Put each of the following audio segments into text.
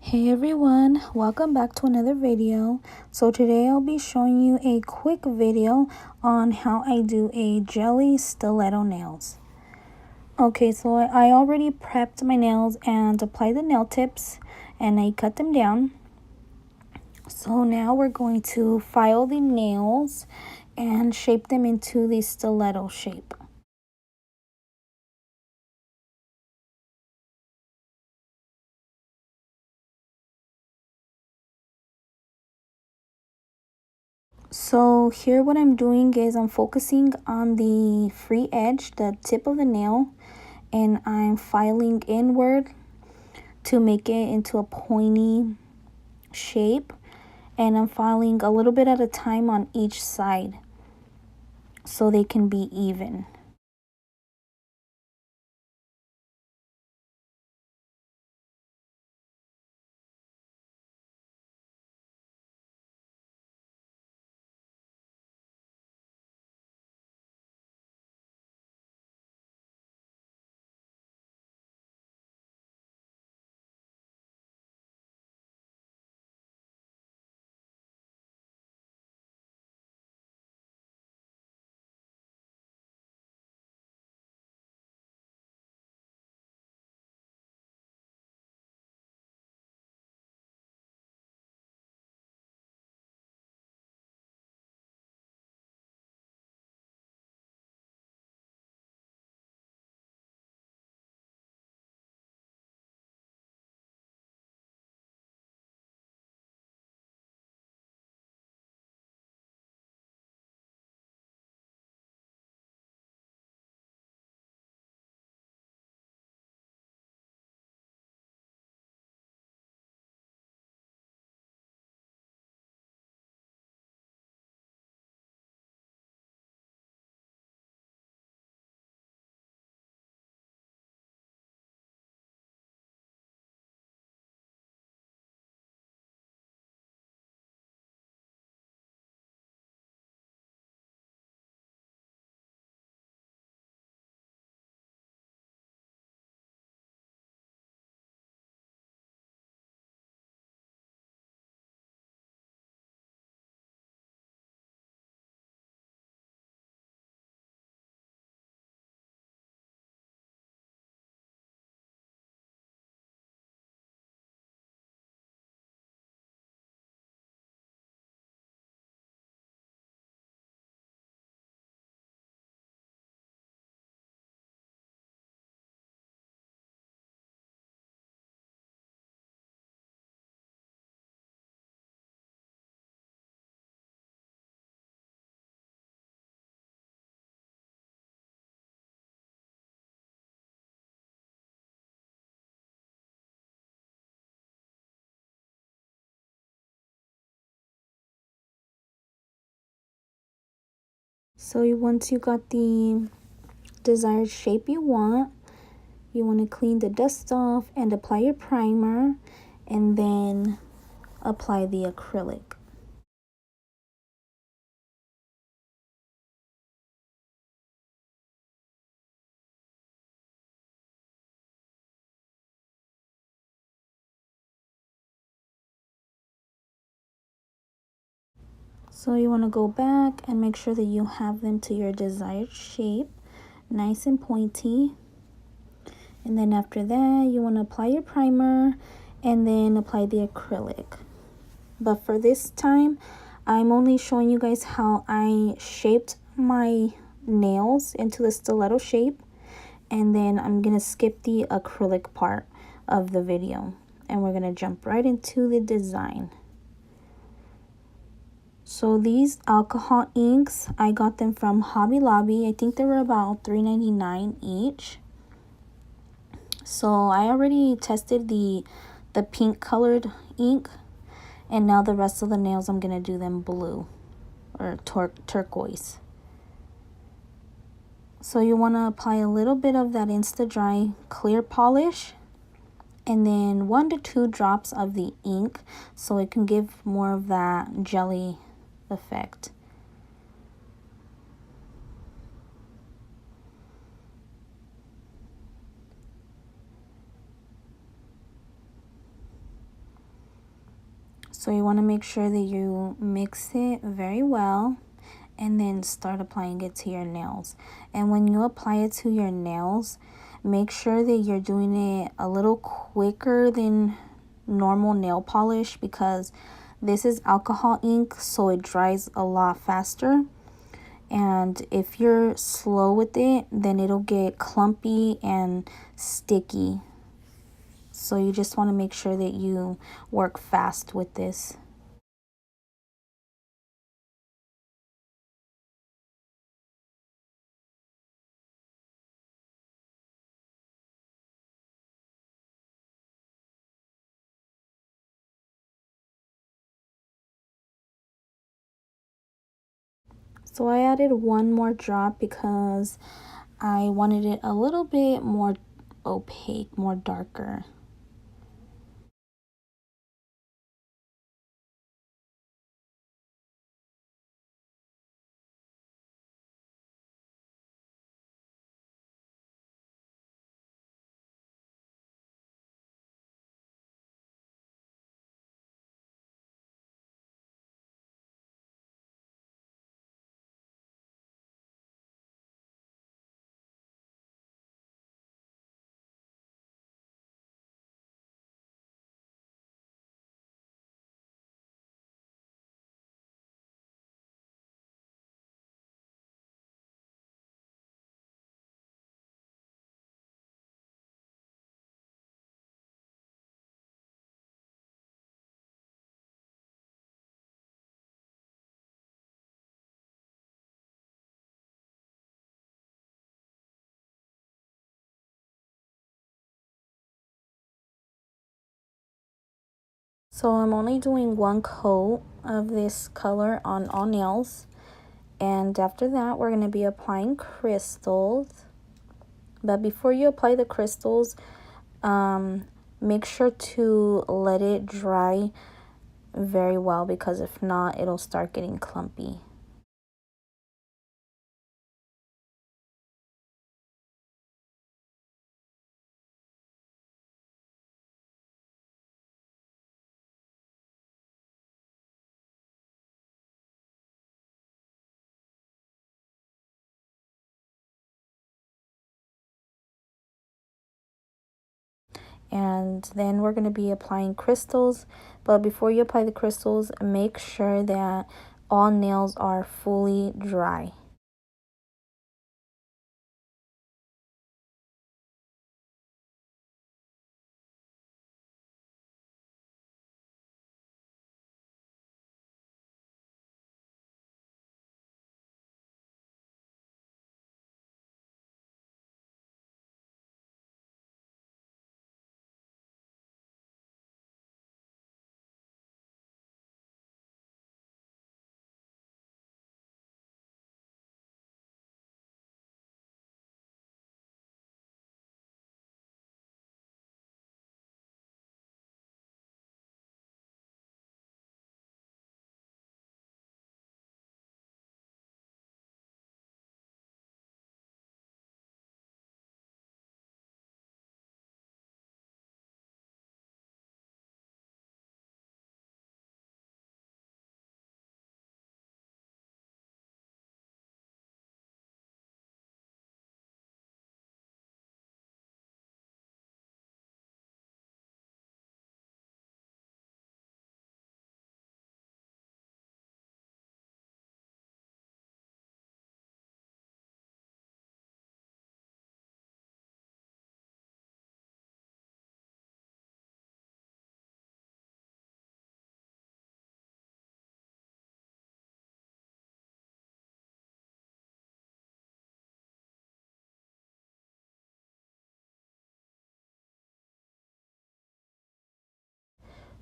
Hey everyone, welcome back to another video. So today I'll be showing you a quick video on how I do a jelly stiletto nails. Okay, so I already prepped my nails and applied the nail tips and I cut them down. So now we're going to file the nails and shape them into the stiletto shape. So here what I'm doing is I'm focusing on the free edge, the tip of the nail, and I'm filing inward to make it into a pointy shape, and I'm filing a little bit at a time on each side so they can be even. So once you got the desired shape you want to clean the dust off and apply your primer and then apply the acrylic. So you want to go back and make sure that you have them to your desired shape, nice and pointy. And then after that, you want to apply your primer and then apply the acrylic. But for this time, I'm only showing you guys how I shaped my nails into the stiletto shape. And then I'm going to skip the acrylic part of the video. And we're going to jump right into the design. So these alcohol inks, I got them from Hobby Lobby. I think they were about $3.99 each. So I already tested the pink colored ink, and now the rest of the nails I'm gonna do them blue or turquoise. So you want to apply a little bit of that Insta-Dry clear polish and then 1 to 2 drops of the ink so it can give more of that jelly effect. So you want to make sure that you mix it very well and then start applying it to your nails. And when you apply it to your nails, make sure that you're doing it a little quicker than normal nail polish, because this is alcohol ink, so it dries a lot faster. And if you're slow with it, then it'll get clumpy and sticky. So you just want to make sure that you work fast with this. So I added one more drop because I wanted it a little bit more opaque, more darker. So I'm only doing one coat of this color on all nails. And after that, we're going to be applying crystals. But before you apply the crystals, make sure to let it dry very well, because if not, it'll start getting clumpy. And then we're going to be applying crystals. But before you apply the crystals, make sure that all nails are fully dry.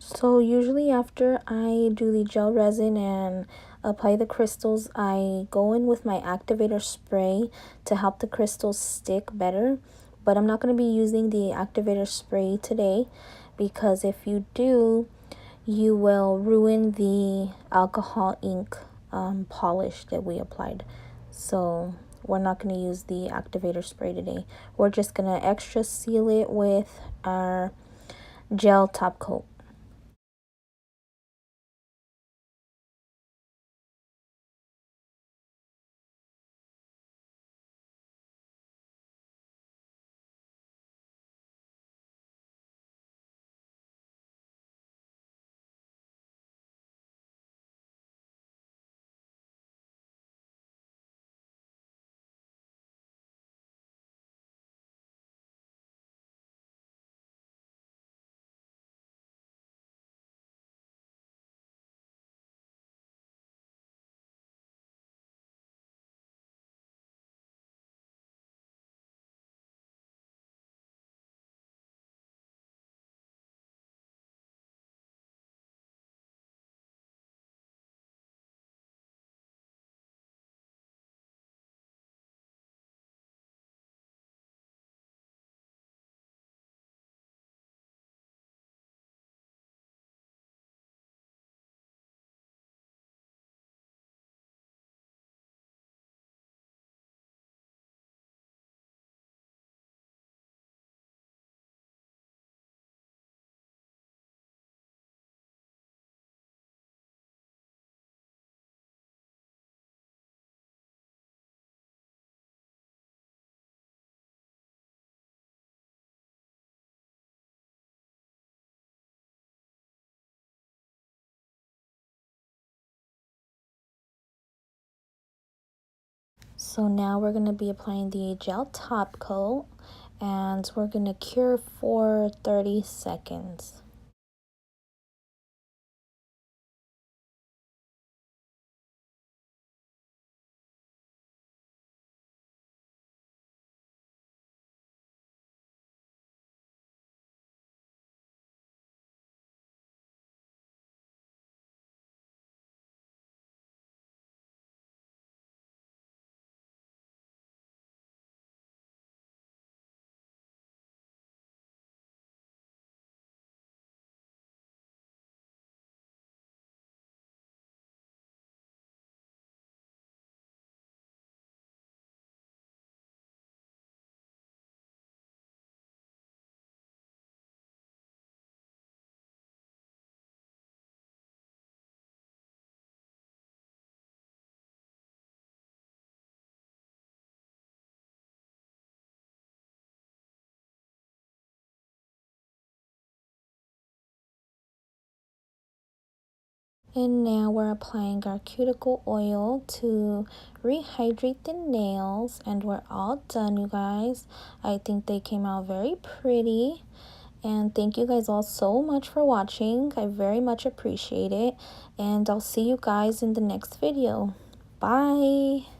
So usually after I do the gel resin and apply the crystals, I go in with my activator spray to help the crystals stick better. But I'm not going to be using the activator spray today, because if you do, you will ruin the alcohol ink polish that we applied. So we're not going to use the activator spray today. We're just going to extra seal it with our gel top coat. So now we're going to be applying the gel top coat, and we're going to cure for 30 seconds. And now we're applying our cuticle oil to rehydrate the nails, and we're all done, you guys. I think they came out very pretty. And thank you guys all so much for watching. I very much appreciate it. And I'll see you guys in the next video. Bye.